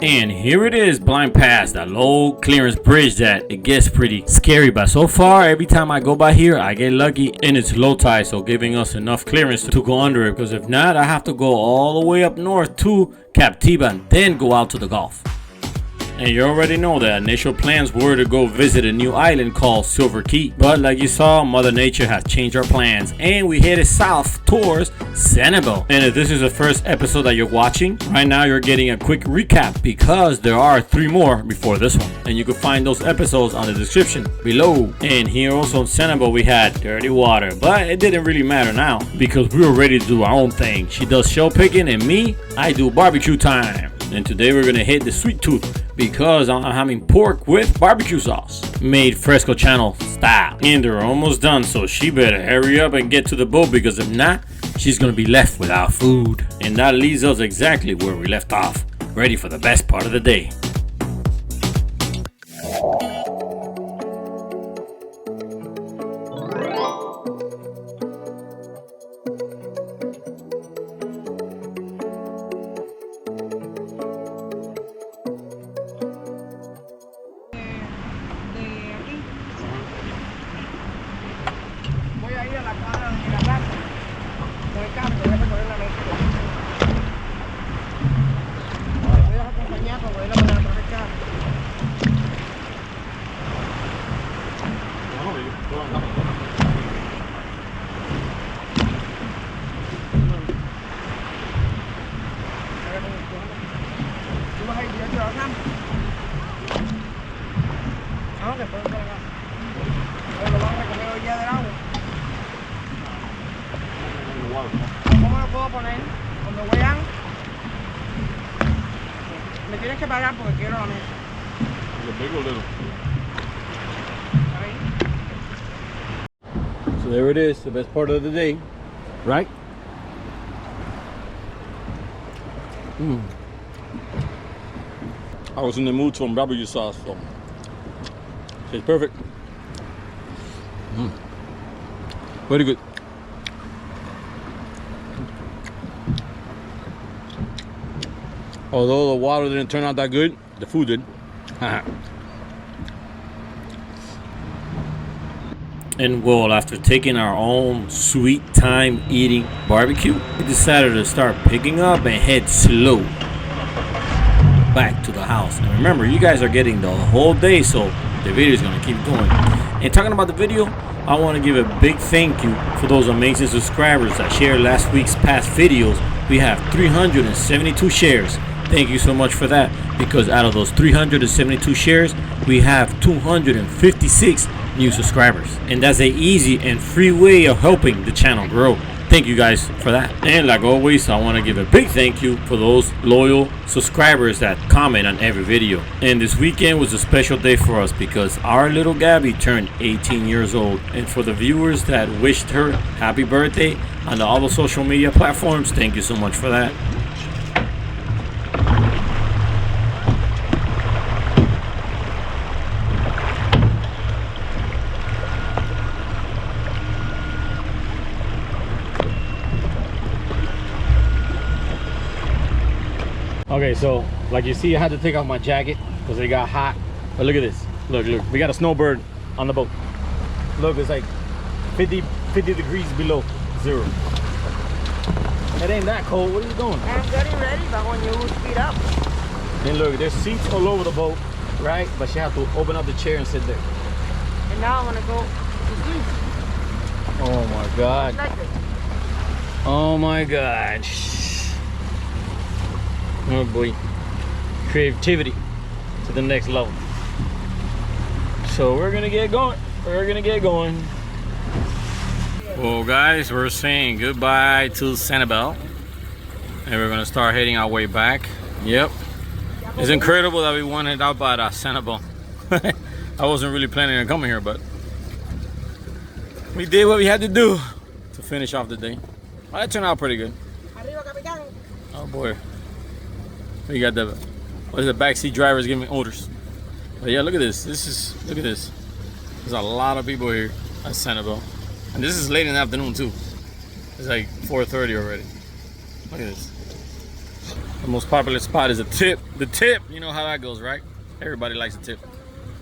And here it is, blind past that low clearance bridge that it gets pretty scary, but so far every time I go by here I get lucky and it's low tide, so giving us enough clearance to go under it, because if not I have to go all the way up north to Captiva and then go out to the Gulf. And you already know that initial plans were to go visit a new island called Silver Key, but like you saw, Mother Nature has changed our plans and we headed south towards Santael. And if this is the first episode that you're watching, right now you're getting a quick recap because there are 3 more before this one, and you can find those episodes on the description below. And here also in Santael we had dirty water, but it didn't really matter now because we were ready to do our own thing. She does shell picking and me, I do barbecue time. And today we're gonna hit the sweet tooth because I'm having pork with barbecue sauce made Fresco Channel style. And they're almost done, so she better hurry up and get to the boat, because if not, she's gonna be left without food. And that leads us exactly where we left off, ready for the best part of the day. ¿Cómo lo puedo poner? Cuando vean, me tienes que pagar porque quiero la mesa. Big or little? So there it is, the best part of the day, right? I was in the mood for barbecue sauce, so it's perfect. Very good. Although the water didn't turn out that good, the food did. And well, after taking our own sweet time eating barbecue, we decided to start picking up and head slow back to the house. And remember, you guys are getting the whole day, so the video is going to keep going. And talking about the video, I want to give a big thank you for those amazing subscribers that shared last week's past videos. We have 372 shares. Thank you so much for that, because out of those 372 shares, we have 256 new subscribers, and that's an easy and free way of helping the channel grow. Thank you guys for that. And like always, I want to give a big thank you for those loyal subscribers that comment on every video. And this weekend was a special day for us because our little Gabby turned 18 years old. And for the viewers that wished her happy birthday on all the social media platforms, thank you so much for that. Okay, so like you see, I had to take off my jacket because it got hot. But look at this. Look, we got a snowbird on the boat. Look, it's like 50 degrees below zero. It ain't that cold. What are you doing? I'm getting ready, but when you speed up. And look, there's seats all over the boat, right? But she had to open up the chair and sit there. And now I'm gonna go to sleep. Oh my God. Like this. Oh my God. Oh boy, creativity to the next level. So we're gonna get going. Well guys, we're saying goodbye to Santael, and we're gonna start heading our way back. Yep, it's incredible that we wanted out by Santael. I wasn't really planning on coming here, but we did what we had to do to finish off the day. Well, that turned out pretty good. Oh boy. We got the backseat drivers giving orders. But yeah, look at this. Look at this. There's a lot of people here at Santael, and this is late in the afternoon too. It's like 4:30 already. Look at this. The most popular spot is a tip. The tip, you know how that goes, right? Everybody likes a tip.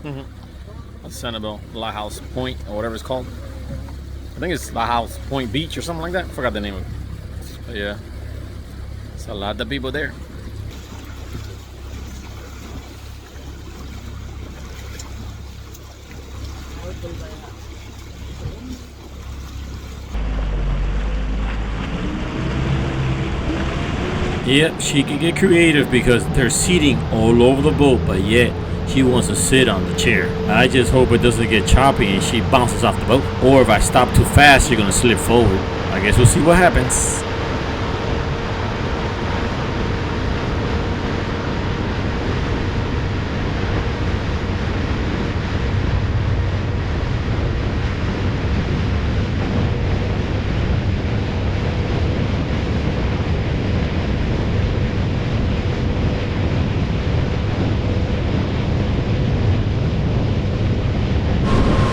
That's Santael Lighthouse Point or whatever it's called. I think it's Lighthouse Point Beach or something like that. I forgot the name of it. But yeah, it's a lot of people there. Yep, she can get creative because there's seating all over the boat, but yet she wants to sit on the chair. I just hope it doesn't get choppy and she bounces off the boat. Or if I stop too fast, she's gonna slip forward. I guess we'll see what happens.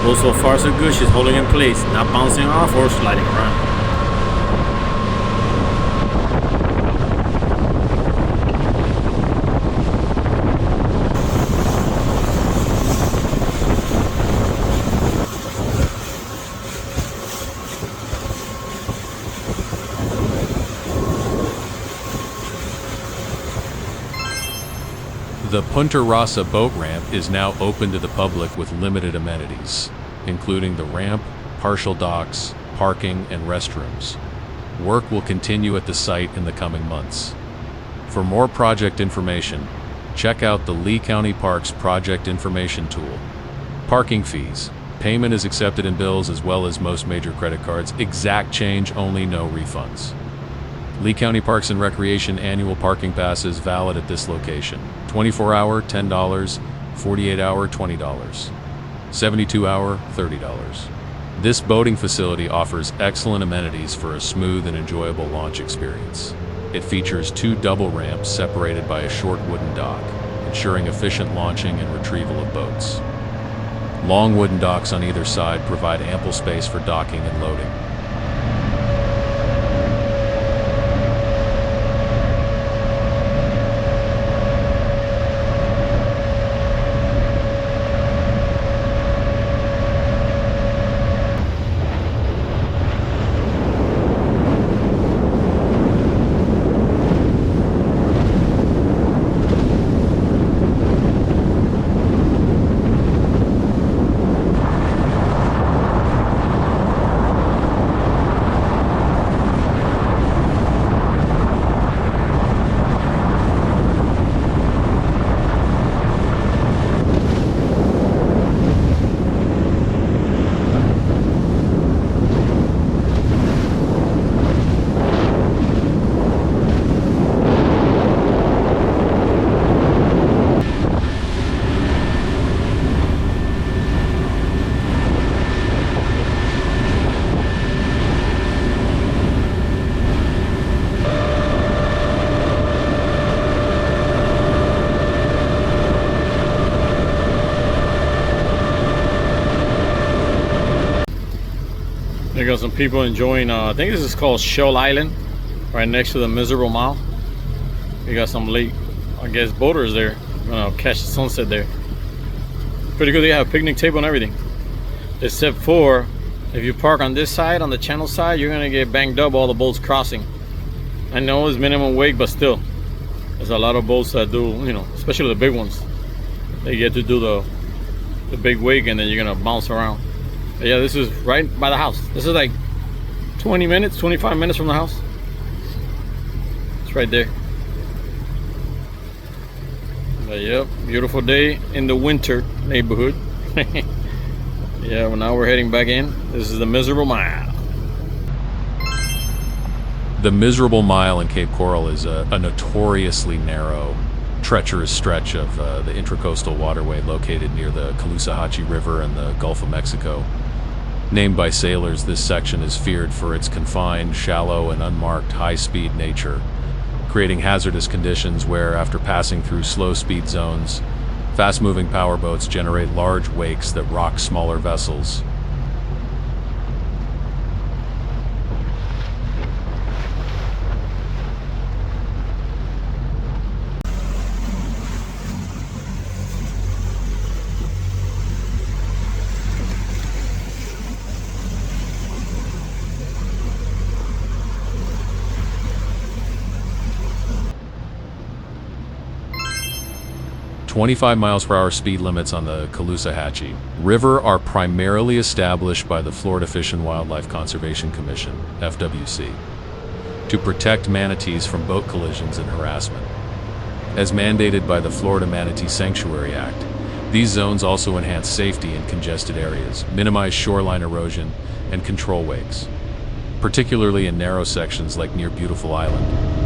Well, so far so good. She's holding in place, not bouncing off or sliding around. The Punta Rasa boat ramp is now open to the public with limited amenities, including the ramp, partial docks, parking, and restrooms. Work will continue at the site in the coming months. For more project information, check out the Lee County Parks Project Information Tool. Parking fees. Payment is accepted in bills as well as most major credit cards. Exact change only, no refunds. Lee County Parks and Recreation annual parking pass is valid at this location. 24-hour, $10, 48-hour, $20, 72-hour, $30. This boating facility offers excellent amenities for a smooth and enjoyable launch experience. It features 2 double ramps separated by a short wooden dock, ensuring efficient launching and retrieval of boats. Long wooden docks on either side provide ample space for docking and loading. There got some people enjoying, I think this is called Shell Island, right next to the Miserable Mile. You got some late, I guess, boaters there. Gonna catch the sunset there. Pretty good. They have a picnic table and everything. Except for, if you park on this side, on the channel side, you're gonna get banged up all the boats crossing. I know it's minimum weight, but still, there's a lot of boats that do, you know, especially the big ones. They get to do the big wake and then you're gonna bounce around. But yeah, this is right by the house. This is like 20 minutes, 25 minutes from the house. It's right there. But yep, beautiful day in the winter neighborhood. Yeah, well, now we're heading back in. This is the Miserable Mile. The Miserable Mile in Cape Coral is a notoriously narrow, treacherous stretch of the intracoastal waterway located near the Caloosahatchee River and the Gulf of Mexico. Named by sailors, this section is feared for its confined, shallow, and unmarked high-speed nature, creating hazardous conditions where, after passing through slow-speed zones, fast-moving powerboats generate large wakes that rock smaller vessels. 25 miles per hour speed limits on the Caloosahatchee River are primarily established by the Florida Fish and Wildlife Conservation Commission, FWC, to protect manatees from boat collisions and harassment. As mandated by the Florida Manatee Sanctuary Act, these zones also enhance safety in congested areas, minimize shoreline erosion, and control wakes, particularly in narrow sections like near Beautiful Island.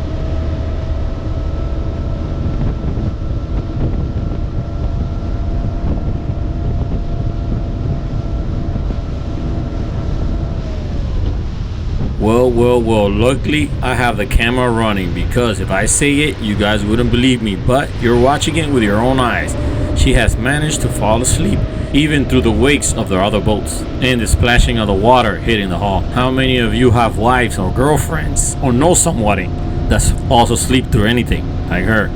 Well, luckily I have the camera running, because if I say it, you guys wouldn't believe me, but you're watching it with your own eyes. She has managed to fall asleep, even through the wakes of their other boats, and the splashing of the water hitting the hull. How many of you have wives or girlfriends, or know somebody that's also asleep through anything, like her?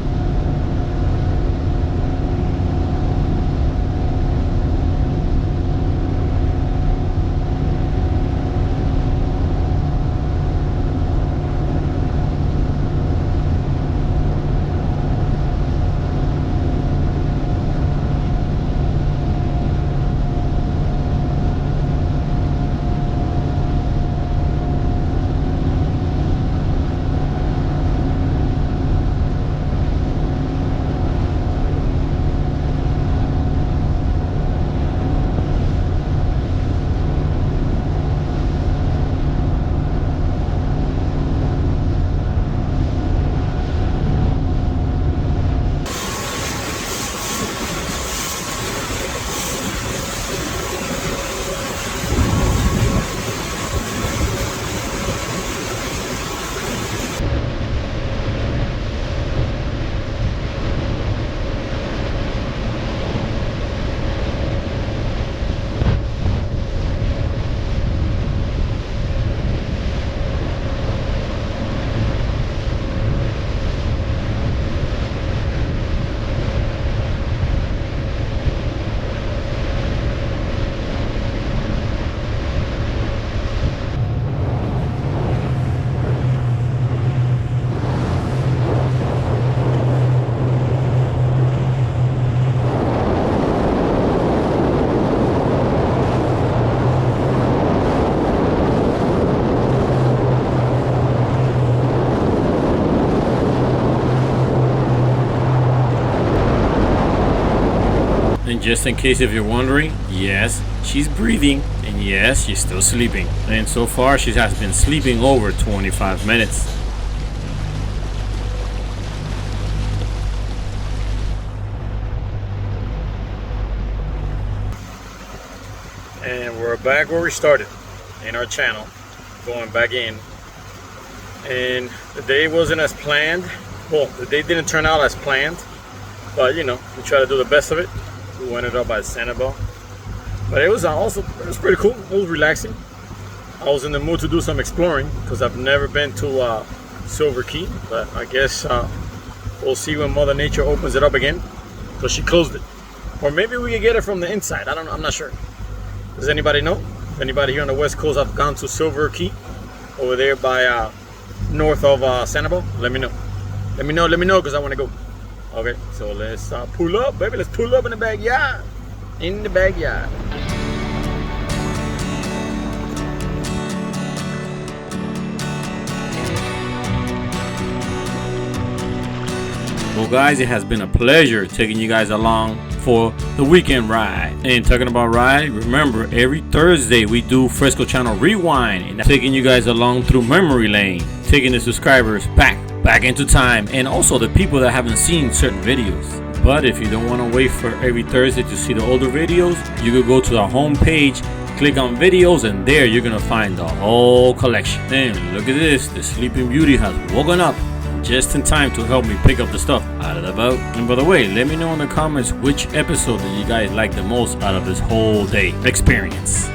And just in case if you're wondering, yes, she's breathing, and yes, she's still sleeping. And so far, she has been sleeping over 25 minutes. And we're back where we started, in our channel, going back in. And the day wasn't as planned. Well, the day didn't turn out as planned, but you know, we try to do the best of it. We went it up by Santael, but it was pretty cool. It was relaxing. I was in the mood to do some exploring because I've never been to Silver Key, but I guess we'll see when Mother Nature opens it up again, because she closed it. Or maybe we can get it from the inside. I don't know. I'm not sure. Does anybody know? If anybody here on the West Coast have gone to Silver Key over there by north of Santael? Let me know. Let me know, because I want to go. Okay, so let's pull up, baby. Let's pull up in the backyard. In the backyard. Well, guys, it has been a pleasure taking you guys along for the weekend ride. And talking about ride, remember, every Thursday we do Fresco Channel Rewind, and taking you guys along through memory lane, taking the subscribers back into time, and also the people that haven't seen certain videos. But if you don't want to wait for every Thursday to see the older videos, you could go to our home page, click on videos, and there you're gonna find the whole collection. And look at this, the Sleeping Beauty has woken up just in time to help me pick up the stuff out of the boat. And by the way, let me know in the comments which episode that you guys like the most out of this whole day experience.